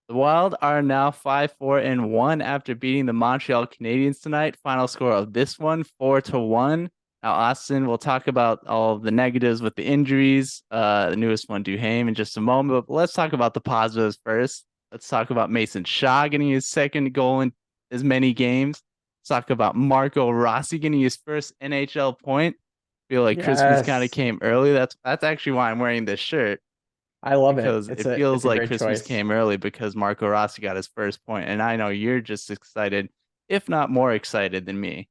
The Wild are now 5-4-1 after beating the Montreal Canadiens tonight. Final score of this one, 4-1. Now, Austin, we'll talk about all of the negatives with the injuries, the newest one, Duhaime, in just a moment. But let's talk about the positives first. Let's talk about Mason Shaw getting his second goal in as many games. Let's talk about Marco Rossi getting his first NHL point. Feel like Christmas kind of Yes, came early. That's actually why I'm wearing this shirt I love it. because It's it a feels it's a like great Christmas choice. came early because Marco Rossi got his first point, and I know you're just excited, if not more excited than me.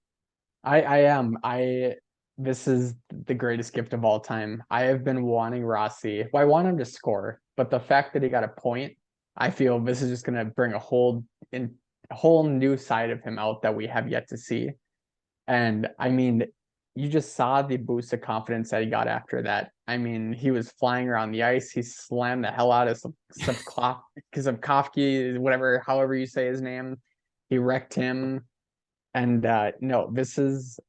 I am. I This is the greatest gift of all time. I have been wanting Rossi. Well, I want him to score, but the fact that he got a point, I feel this is just gonna bring a whole new side of him out that we have yet to see. And I mean, you just saw the boost of confidence that he got after that. I mean, he was flying around the ice. He slammed the hell out of Savkovsky, whatever, however you say his name. He wrecked him. And no, this is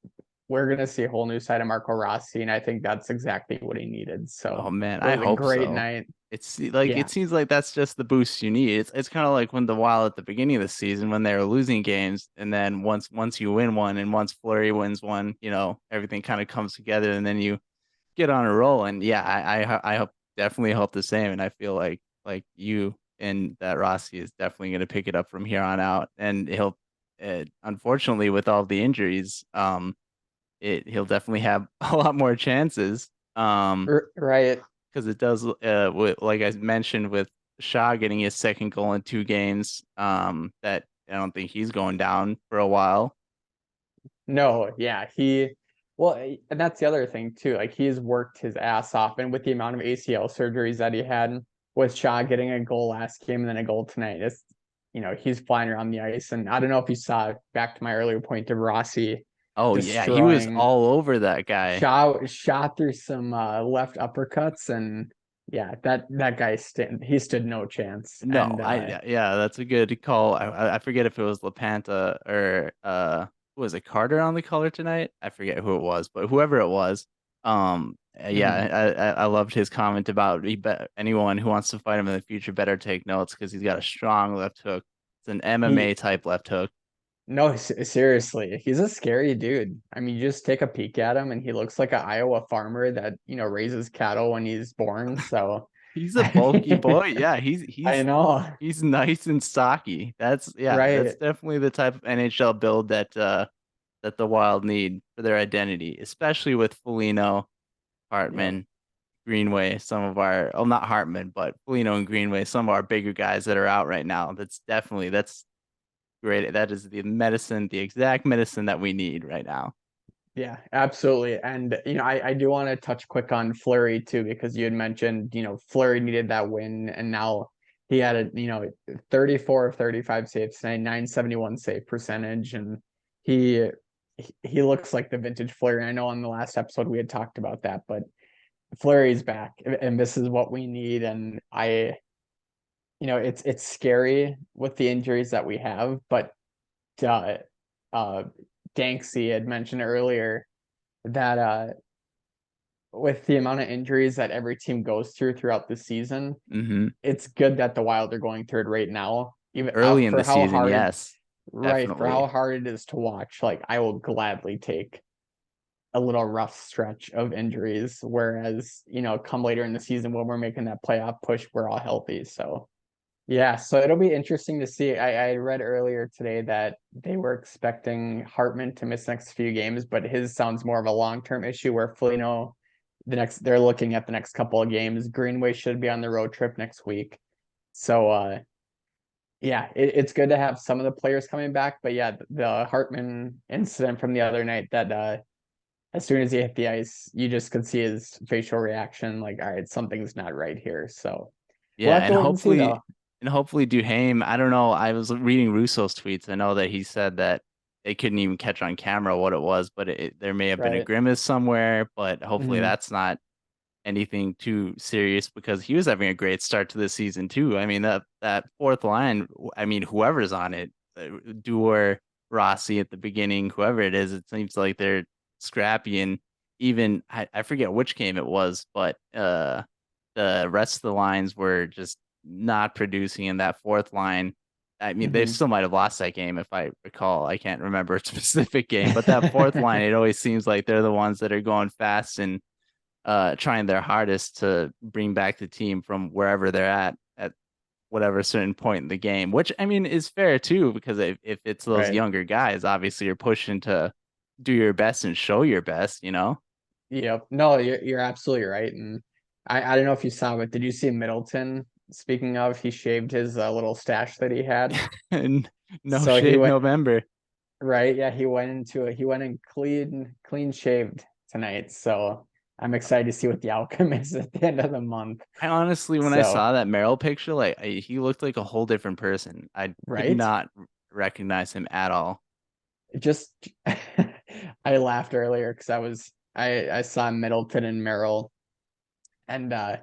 we're gonna see a whole new side of Marco Rossi, and I think that's exactly what he needed. Oh So man, it I was a hope great so. night. It's like Yeah. it seems like that's just the boost you need. It's kind of like when the Wild at the beginning of the season when they were losing games, and then once you win one, and once Fleury wins one, everything kind of comes together, and then you get on a roll. And yeah, I hope definitely hope the same, and I feel like you and that Rossi is definitely going to pick it up from here on out, and he'll unfortunately with all the injuries, he'll definitely have a lot more chances. Right. Because it does, like I mentioned, with Shaw getting his second goal in 2 games, that I don't think he's going down for a while. No, yeah, and that's the other thing too. Like he's worked his ass off, and with the amount of ACL surgeries that he had, with Shaw getting a goal last game and then a goal tonight, he's flying around the ice. And I don't know if you saw back to my earlier point of Rossi Oh yeah, he was destroying all over that guy. shot through some left uppercuts, and yeah, that guy stood no chance. No, And yeah, that's a good call. I forget if it was LaPanta or who was it, Carter on the color tonight? I forget who it was, but whoever it was, yeah, mhm. I loved his comment about anyone who wants to fight him in the future better take notes because he's got a strong left hook. It's an he MMA type left hook. No, seriously, he's a scary dude. I mean, you just take a peek at him, and he looks like an Iowa farmer that raises cattle when he's born. So, He's a I bulky mean, boy. Yeah, I know, he's nice and stocky. That's right? definitely the type of NHL build that the Wild need for their identity, especially with Foligno, Yeah, Hartman, Greenway, some of our, oh, not Hartman, but Foligno and Greenway, some of our bigger guys that are out right now. That's great. That is the exact medicine that we need right now. yeah, absolutely. And I do want to touch quick on Flurry too, because you had mentioned Flurry needed that win, and now he had a 34 of 35 saves tonight, 971 save percentage, and he he looks like the vintage Flurry. I know on the last episode we had talked about that, but Flurry's back, and this is what we need. And it's scary with the injuries that we have, but uh, uh, Danksy had mentioned earlier that with the amount of injuries that every team goes throughout the season, Hmm. it's good that the Wild are going through it right now, even Early in for the how season, hard yes, for how definitely. hard it is to watch. Like I will gladly take a little rough stretch of injuries. Whereas, come later in the season when we're making that playoff push, we're all healthy. So yeah, so it'll be interesting to see. I read earlier today that they were expecting Hartman to miss the next few games, but his sounds more of a long-term issue where Foligno they're looking at the next couple of games. Greenway should be on the road trip next week. So yeah, it's good to have some of the players coming back, but yeah, the Hartman incident from the other night that as soon as he hit the ice, you just could see his facial reaction, like, all right, something's not right here. So we'll Yeah, have to wait and see though. and hopefully Duhaime, I don't know. I was reading Russo's tweets. I know that he said that they couldn't even catch on camera what it was, but there may have been a Right. grimace somewhere, but hopefully Mhm. that's not anything too serious because he was having a great start to the season too. I mean, that fourth line, I mean, whoever's on it, Duer, Rossi at the beginning, whoever it is, it seems like they're scrappy. And even I forget which game it was, but the rest of the lines were just not producing in that fourth line. I mean, they Hmm. still might have lost that game if I recall. I can't remember a specific game, but that fourth line, it always seems like they're the ones that are going fast and trying their hardest to bring back the team from wherever they're at whatever certain point in the game, which I mean is fair too, because if it's those Right. younger guys, obviously you're pushing to do your best and show your best, you know? Yep. No, you're absolutely right. And I don't know if you saw, but did you see Middleton? Speaking of, he shaved his little stash that he had. And no So he shave went November. right. Yeah, he went into it. He went in clean shaved tonight. So I'm excited to see what the outcome is at the end of the month. I honestly, when I So, saw that Merrill picture, like he looked like a whole different person. I could right. not recognize him at all. Just I laughed earlier because I saw Middleton and Merrill, and I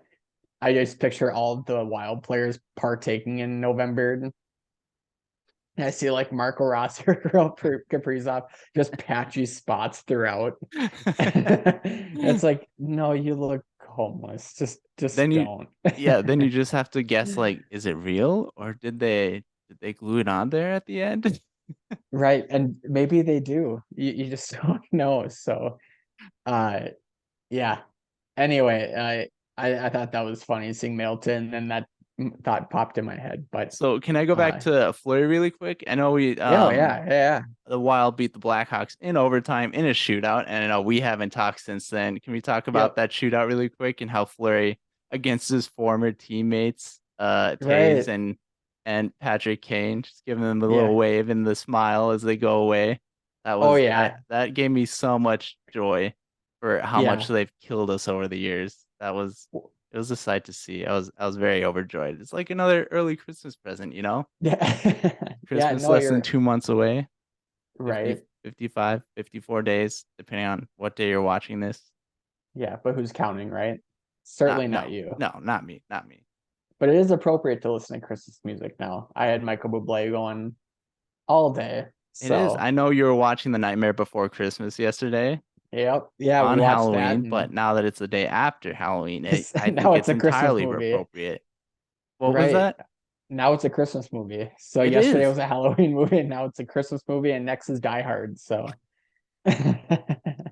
just picture all the Wild players partaking in November. I see like Marco Rossi or Kaprizov, just patchy spots throughout. It's like, no, you look homeless. Just Then you, don't. yeah, then you just have to guess like, is it real or did they glue it on there at the end? Right. And maybe they do. You just don't know. So uh yeah. Anyway, I thought that was funny seeing Middleton, and that thought popped in my head. But So can I go back uh to Fleury really quick? I know we yeah, yeah. the Wild beat the Blackhawks in overtime in a shootout, and I know we haven't talked since then. Can we talk about Yep. that shootout really quick and how Fleury against his former teammates, Taves Right. and Patrick Kane, just giving them the little Yeah. wave and the smile as they go away. That Oh was yeah. that gave me so much joy for how much Yeah. they've killed us over the years. It was a sight to see. I was very overjoyed. It's like another early Christmas present, you know? Yeah. Yeah, Christmas no, less than you're 2 months away. 50, right. 55, 54 days, depending on what day you're watching this. Yeah, but who's counting, right? Not Certainly not no, you. no, not me, not me. But it is appropriate to listen to Christmas music now. I had Michael Bublé going all day. It is. So I know you were watching The Nightmare Before Christmas yesterday yep. Yeah, we on watched that, Halloween, but and now that it's the day after Halloween, I now think it's it's a Christmas entirely movie. appropriate. What was Right. that? Now it's a Christmas movie. So It yesterday is. was a Halloween movie, and now it's a Christmas movie, and next is Die Hard. So I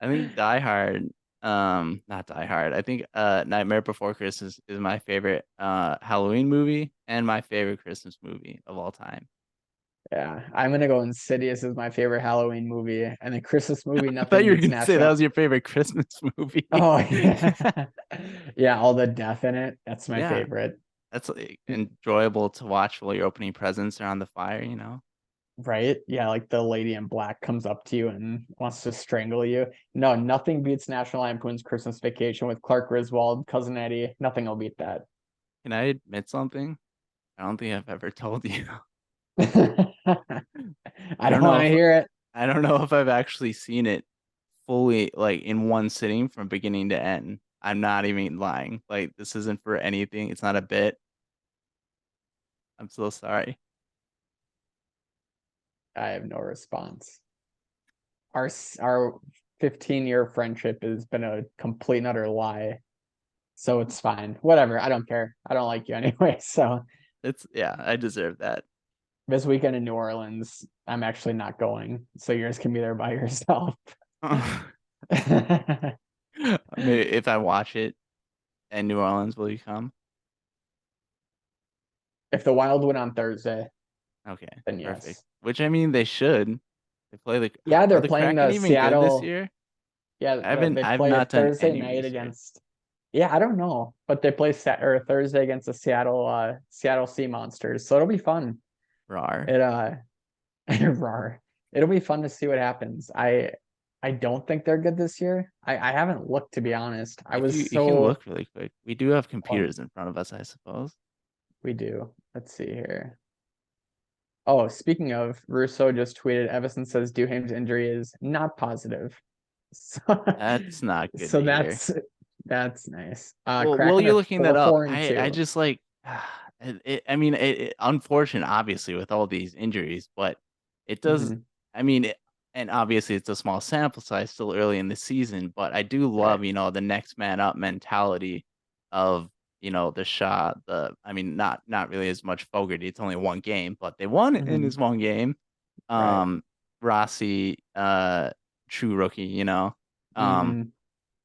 think Die Hard, not Die Hard. I think Nightmare Before Christmas is my favorite Halloween movie and my favorite Christmas movie of all time. yeah, I'm gonna go Insidious is my favorite Halloween movie, and the Christmas movie I thought Nothing you were Beats gonna say that National. was your favorite Christmas movie. Oh yeah, yeah, all the death in it. That's my Yeah, favorite. that's like, enjoyable to watch while you're opening presents around the fire, you know? Right? Yeah, like the lady in black comes up to you and wants to strangle you. No, nothing beats National Lampoon's Christmas Vacation with Clark Griswold, Cousin Eddie. Nothing will beat that. Can I admit something? I don't think I've ever told you. I I don't don't know want to if hear it. I don't know if I've actually seen it fully like in one sitting from beginning to end. I'm not even lying. Like this isn't for anything. It's not a bit. I'm so sorry. I have no response. Our 15-year friendship has been a complete and utter lie. So it's fine. Whatever. I don't care. I don't like you anyway. So It's yeah, I deserve that. this weekend in New Orleans, I'm actually not going. So yours can be there by yourself. Maybe if I watch it in New Orleans, will you come? If the Wild win on Thursday, Okay, then perfect. yes. Which I mean, they should. They play the. Yeah, Are they're the playing Kraken the even good this Seattle. year? Yeah, they I've play not done Thursday any night research. against. Yeah, I don't know, but they play or Thursday against the Seattle Sea Monsters. So it'll be fun. Rar. It rar. It'll be fun to see what happens. I don't think they're good this year. I haven't looked, to be honest. I If was you can so. look really quick, we do have Oh, computers in front of us, I suppose. we do. Let's see here. Oh, speaking of, Russo just tweeted, Evison says Duhaim's injury is not positive. So, That's not good so to hear. that's nice. Well, while Kraken you're are looking that four up, four and I two. just like, I mean, unfortunate, obviously, with all these injuries, but it does. Hmm. I mean, and obviously, it's a small sample size, still early in the season, but I do Right. love, the next man up mentality of, the shot, not really as much Fogarty. It's only one game, but they won in Hmm. his one game. Right. Rossi, true rookie, Um, Hmm.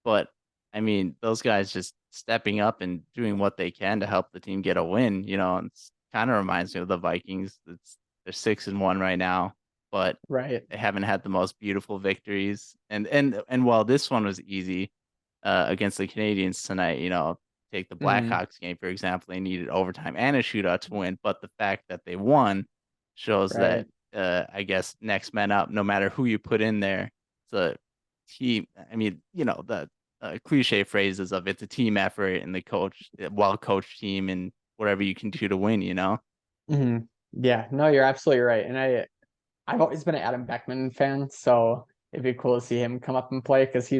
but I mean, those guys just stepping up and doing what they can to help the team get a win, and it's kind of reminds me of the Vikings. They're 6-1 right now, but Right. they haven't had the most beautiful victories. And while this one was easy, against the Canadiens tonight, take the Hmm. Blackhawks game, for example, they needed overtime and a shootout to win, but the fact that they won shows that, Right. I guess, next man up, no matter who you put in there, it's a team. I mean, the cliche phrases of it's a team effort and the coach, well coached team, and whatever you can do to win. Hmm. Yeah, no, you're absolutely right. And I've always been an Adam Beckman fan, so it'd be cool to see him come up and play because he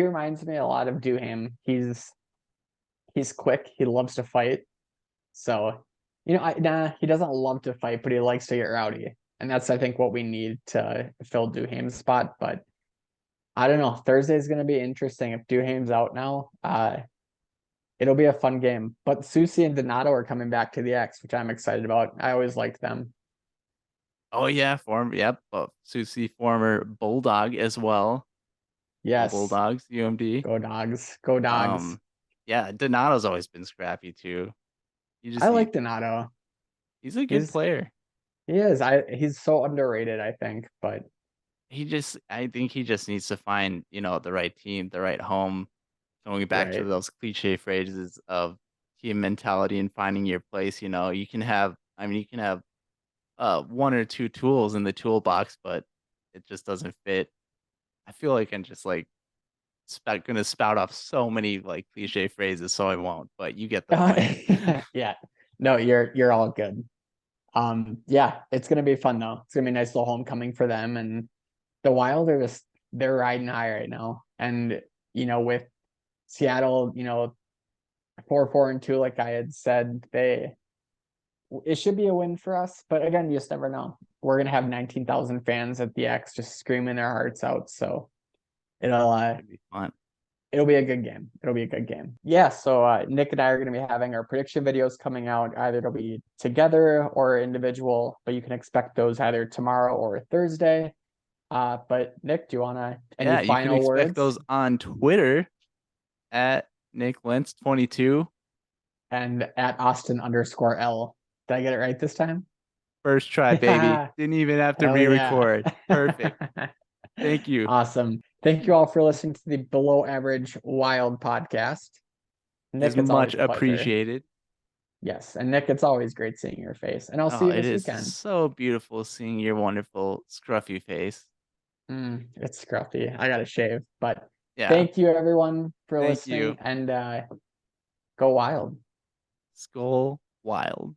reminds me a lot of Duham. He's quick, he loves to fight. So, he doesn't love to fight, but he likes to get rowdy. And that's I think what we need to fill Duhame's spot. But I don't know. Thursday's gonna be interesting. If Duhame's out now, it'll be a fun game. But Susie and Donato are coming back to the X, which I'm excited about. I always liked them. Oh yeah, yep, Susie, former Bulldog as well. Go Yes. Bulldogs, UMD. Go dogs. Go dogs. Um, yeah, Donato's always been scrappy too. You I just like Donato. he's a good He's player. he is. He's so underrated, I think. But I think he just needs to find, the right team, the right home. Going back to right. those cliche phrases of team mentality and finding your place, you can have one or two tools in the toolbox, but it just doesn't fit. I feel like I'm just like gonna spout off so many like cliche phrases, so I won't, but you get the point. Yeah. No, you're all good. Yeah, it's gonna be fun though. It's gonna be a nice little homecoming for them. And the Wild are just they're riding high right now. And with Seattle, 4-4-2, like I had said, it should be a win for us. But again, you just never know. We're gonna have 19,000 fans at the X just screaming their hearts out. So it'll uh It'd be fun. it'll be a good game. It'll be a good game. Yeah, so Nick and I are going to be having our prediction videos coming out. Either it'll be together or individual, but you can expect those either tomorrow or Thursday. But Nick, do you want to any Yeah, you can final expect words? those on Twitter at Nick Lentz 22. And at Austin_L. Did I get it right this time? First try, baby. Hell Didn't even have to yeah. re-record. Perfect. Thank you. Awesome. Thank you all for listening to the Below Average Wild podcast. Is Nick, it's much always a pleasure. appreciated. Yes. And Nick, it's always great seeing your face. And I'll see Oh, you it this is weekend. so beautiful seeing your wonderful scruffy face. It's scruffy. I gotta shave. But Yeah. thank you everyone for Thank listening you. and go wild. Skull Wild.